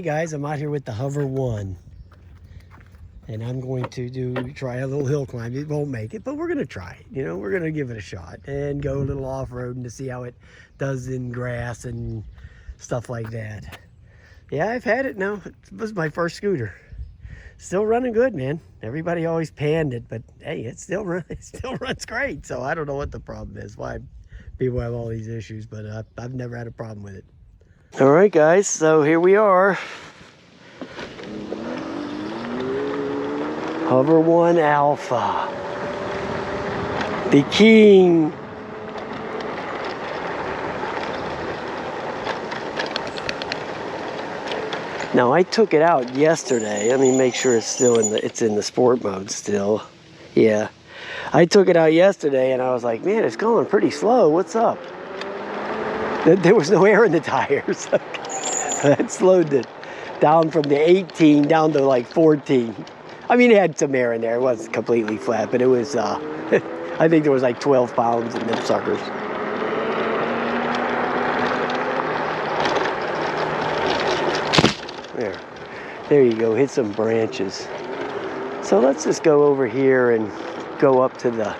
guys, I'm out here with the Hover 1. And I'm going to try a little hill climb. It won't make it, but we're going to try it. You know, we're going to give it a shot and go a little off-roading to see how it does in grass and stuff like that. Yeah, I've had it now. It was my first scooter. Still running good, man. Everybody always panned it, but hey, it still runs great. So I don't know what the problem is, why people have all these issues, but I've never had a problem with it. All right, guys, so here we are. Hover 1 Alpha, the king. Now I took it out yesterday. Let me make sure it's still in the sport mode still. Yeah, I took it out yesterday and I was like, man, it's going pretty slow. What's up? There was no air in the tires. That slowed it down from the 18 down to like 14. I mean, it had some air in there. It wasn't completely flat, but it was, I think there was like 12 pounds in them suckers. There you go, hit some branches. So let's just go over here and go up to the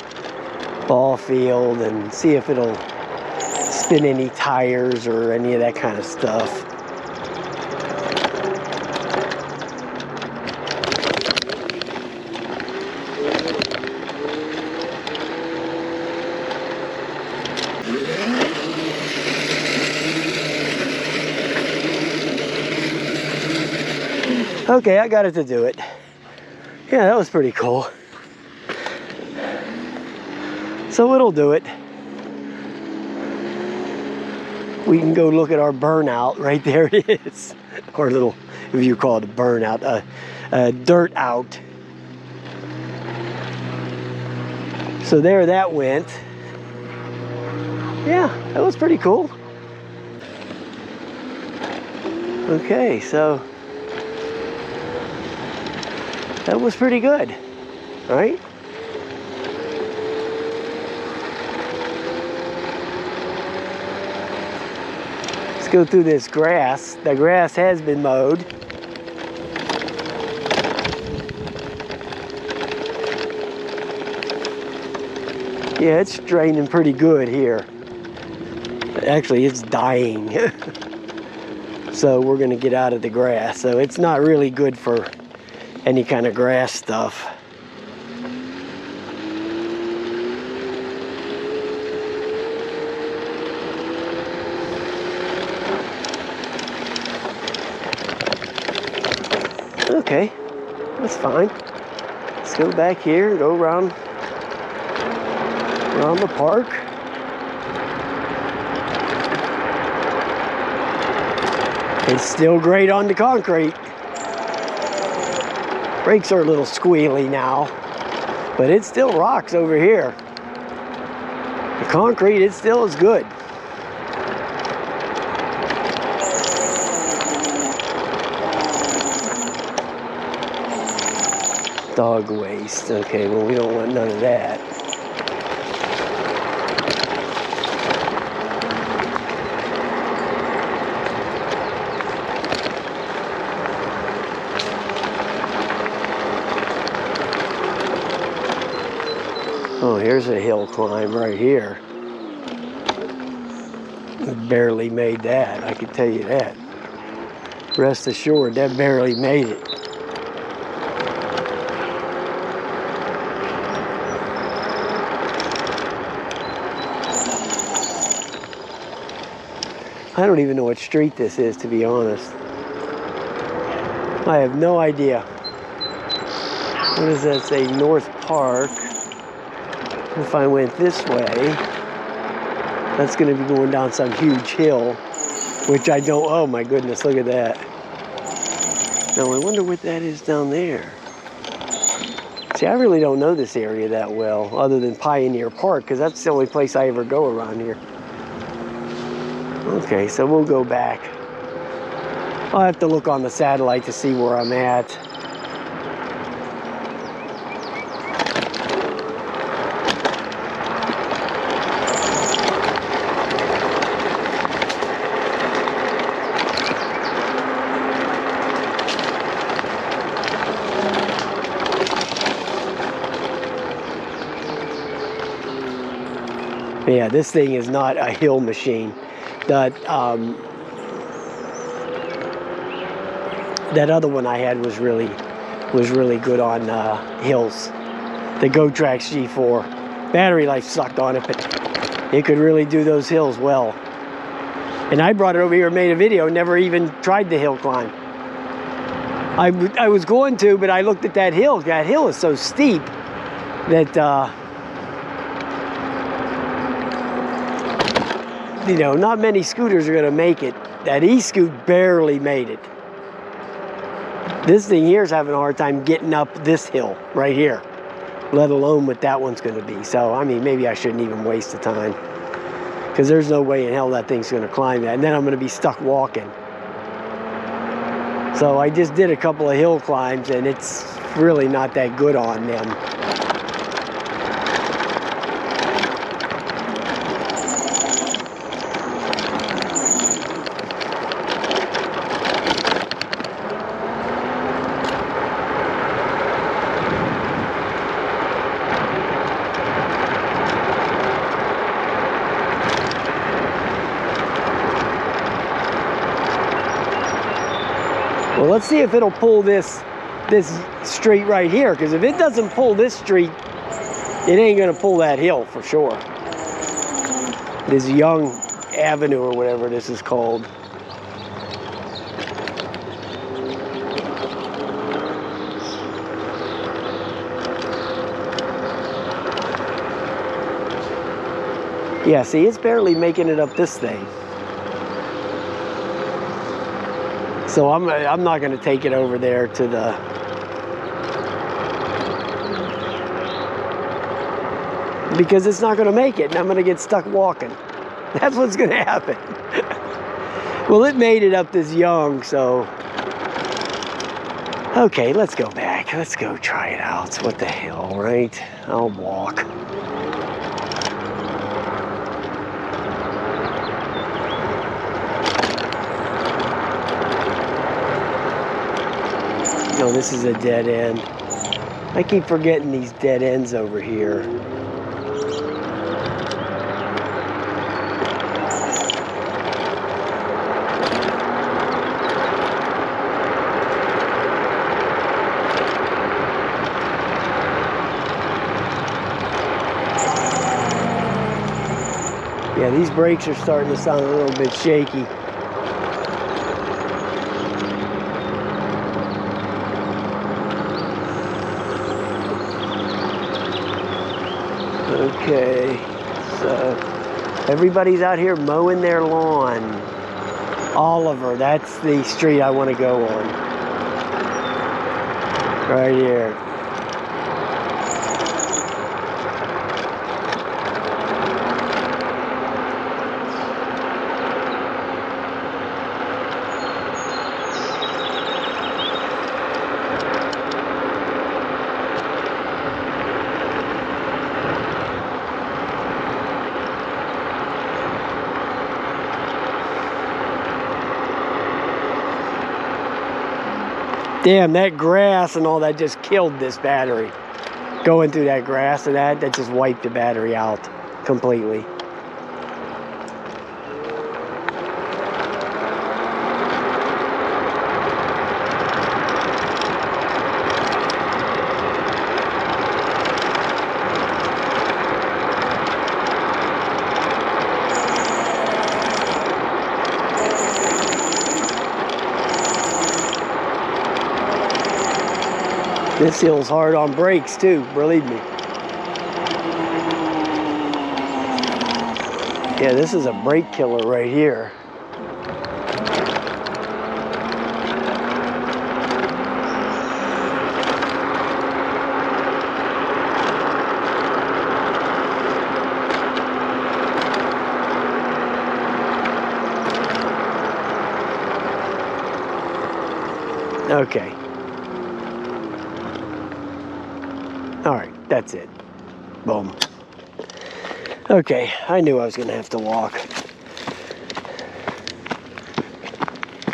ball field and see if it'll spin any tires or any of that kind of stuff. Okay, I got it to do it. Yeah, that was pretty cool. So it'll do it. We can go look at our burnout. Right there it is. Or little, if you call it a burnout, a dirt out. So there that went. Yeah, that was pretty cool. Okay, so that was pretty good, right? Let's go through this grass. The grass has been mowed. Yeah, it's draining pretty good here. Actually, it's dying. So we're gonna get out of the grass. So it's not really good for any kind of grass stuff. Okay, that's fine. Let's go back here and go around the park. It's still great on the concrete. Brakes are a little squealy now, but it still rocks over here. The concrete, it still is good. Dog waste. Okay, well, we don't want none of that. Oh, here's a hill climb right here. Barely made that, I can tell you that. Rest assured, that barely made it. I don't even know what street this is, to be honest. I have no idea. What does that say? North Park. If I went this way, that's going to be going down some huge hill, which I don't, oh my goodness, look at that. Now I wonder what that is down there. See, I really don't know this area that well, other than Pioneer Park, because that's the only place I ever go around here. Okay, so we'll go back. I'll have to look on the satellite to see where I'm at. Yeah, this thing is not a hill machine. That other one I had was really good on hills. The GoTrax G4. Battery life sucked on it, but it could really do those hills well. And I brought it over here and made a video, never even tried the hill climb. I was going to, but I looked at that hill. That hill is so steep that, you know, not many scooters are going to make it. That e-scoot barely made it. This thing here is having a hard time getting up this hill right here, let alone what that one's going to be. So, I mean, maybe I shouldn't even waste the time, because there's no way in hell that thing's going to climb that. And then I'm going to be stuck walking. So I just did a couple of hill climbs, and it's really not that good on them. Well, let's see if it'll pull this street right here, because if it doesn't pull this street, it ain't gonna pull that hill for sure. This Young Avenue or whatever this is called. Yeah, see, it's barely making it up this thing. So I'm not going to take it over there to the... because it's not going to make it, and I'm going to get stuck walking. That's what's going to happen. Well, it made it up this Young, so... Okay, let's go back. Let's go try it out. What the hell, right? I'll walk. No, this is a dead end. I keep forgetting these dead ends over here. Yeah, these brakes are starting to sound a little bit shaky. Okay, so everybody's out here mowing their lawn. Oliver, that's the street I want to go on. Right here. Damn, that grass and all that just killed this battery. Going through that grass and that just wiped the battery out completely. This hill's hard on brakes too, believe me. Yeah, this is a brake killer right here. Okay. All right, that's it. Boom. Okay, I knew I was gonna have to walk.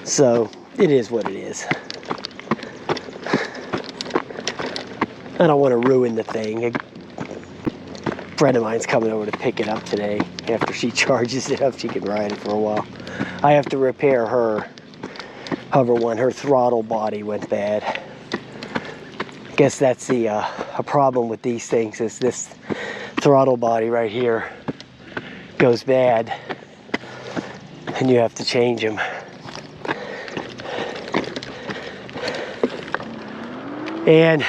So, it is what it is. I don't want to ruin the thing. friend of mine's coming over to pick it up today. After she charges it up, she can ride it for a while. I have to repair her hover one. Her throttle body went bad. I guess that's the a problem with these things, is this throttle body right here goes bad and you have to change them. And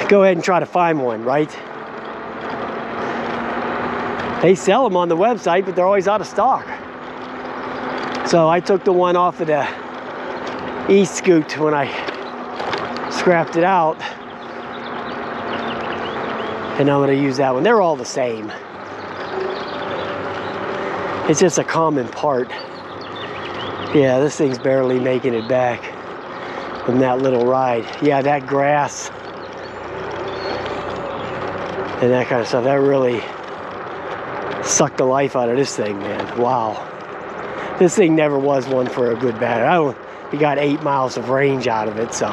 go ahead and try to find one, right? They sell them on the website, but they're always out of stock. So I took the one off of the EScooter when I scrapped it out, and I'm going to use that one. They're all the same. It's just a common part. Yeah, this thing's barely making it back from that little ride. Yeah, that grass and that kind of stuff, that really sucked the life out of this thing, man. Wow. This thing never was one for a good battery. We got 8 miles of range out of it, so.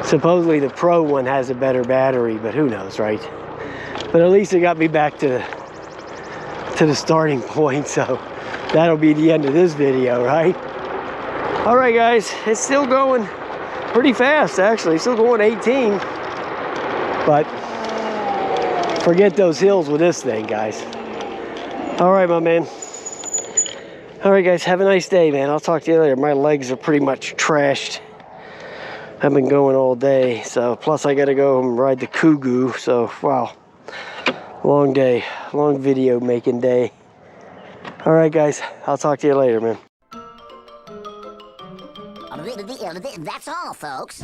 Supposedly the Pro one has a better battery, but who knows, right? But at least it got me back to the starting point, so that'll be the end of this video, right? All right, guys, it's still going pretty fast, actually. Still going 18, but forget those hills with this thing, guys. All right, my man. All right, guys, have a nice day, man. I'll talk to you later. My legs are pretty much trashed. I've been going all day, so plus I gotta go and ride the Kugu, so wow. Long day, long video making day. All right, guys, I'll talk to you later, man. That's all, folks.